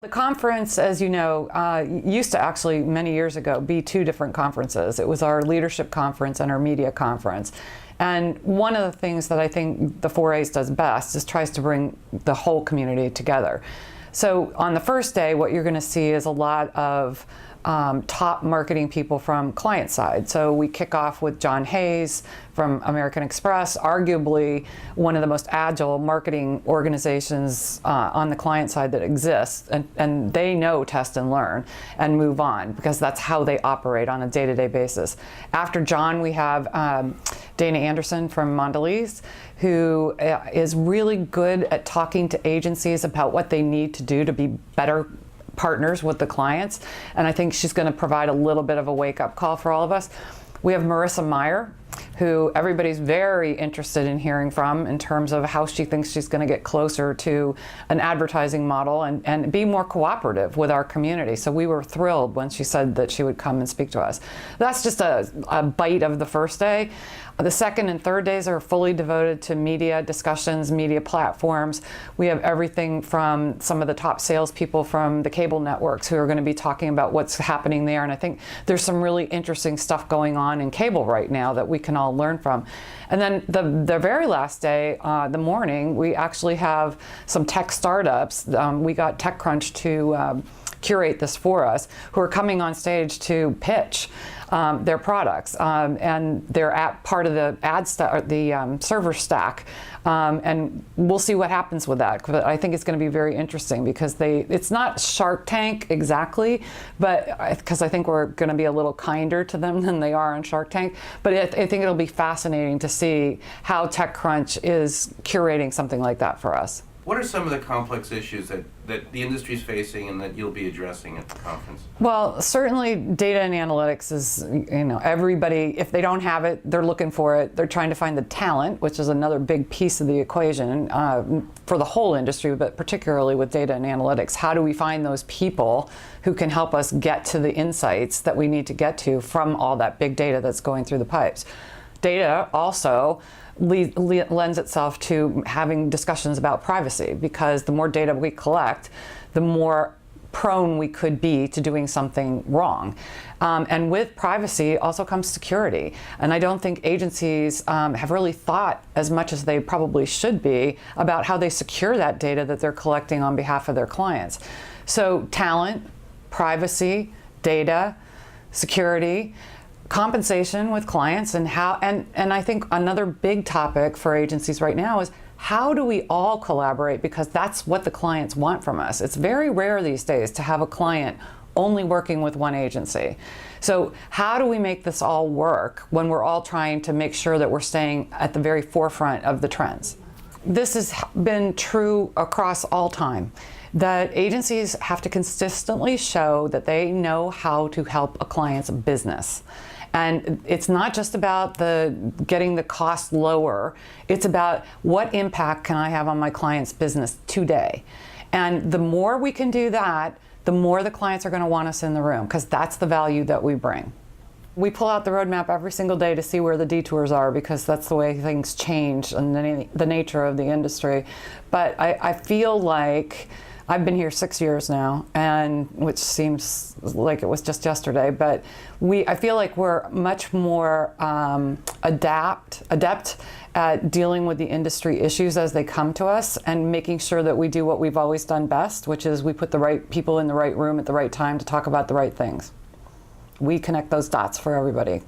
The conference, as you know, used to actually many years ago be two different conferences. It was our leadership conference and our media conference. And one of the things that I think the 4A's does best is tries to bring the whole community together. So on the first day, what you're going to see is a lot of top marketing people from client side. So we kick off with John Hayes from American Express, arguably one of the most agile marketing organizations on the client side that exists. And they know test and learn and move on because that's how they operate on a day-to-day basis. After John, we have Dana Anderson from Mondelez, who is really good at talking to agencies about what they need to do to be better partners with the clients, and I think she's going to provide a little bit of a wake-up call for all of us. We have Marissa Meyer, who everybody's very interested in hearing from in terms of how she thinks she's going to get closer to an advertising model and be more cooperative with our community. So we were thrilled when she said that she would come and speak to us. That's just a bite of the first day. The second and third days are fully devoted to media discussions, media platforms. We have everything from some of the top salespeople from the cable networks who are going to be talking about what's happening there. And I think there's some really interesting stuff going on in cable right now that we can all learn from. And then the very last day, the morning, we actually have some tech startups. We got TechCrunch to curate this for us, who are coming on stage to pitch their products, and they're at part of the server stack, and we'll see what happens with that. But I think it's going to be very interesting because it's not Shark Tank exactly, but because I think we're going to be a little kinder to them than they are on Shark Tank. But I think it'll be fascinating to see how TechCrunch is curating something like that for us. What are some of the complex issues that the industry is facing and that you'll be addressing at the conference? Well, certainly data and analytics is, everybody, if they don't have it, they're looking for it. They're trying to find the talent, which is another big piece of the equation for the whole industry, but particularly with data and analytics. How do we find those people who can help us get to the insights that we need to get to from all that big data that's going through the pipes? Data also lends itself to having discussions about privacy, because the more data we collect, the more prone we could be to doing something wrong. And with privacy also comes security. And I don't think agencies have really thought as much as they probably should be about how they secure that data that they're collecting on behalf of their clients. So talent, privacy, data, security, compensation with clients, and I think another big topic for agencies right now is how do we all collaborate, because that's what the clients want from us. It's very rare these days to have a client only working with one agency. So how do we make this all work when we're all trying to make sure that we're staying at the very forefront of the trends? This has been true across all time, that agencies have to consistently show that they know how to help a client's business. And it's not just about getting the cost lower, it's about what impact can I have on my client's business today. And the more we can do that, the more the clients are going to want us in the room, because that's the value that we bring. We pull out the roadmap every single day to see where the detours are, because that's the way things change and the nature of the industry. But I feel like I've been here 6 years now, and which seems like it was just yesterday, but I feel like we're much more adept at dealing with the industry issues as they come to us, and making sure that we do what we've always done best, which is we put the right people in the right room at the right time to talk about the right things. We connect those dots for everybody.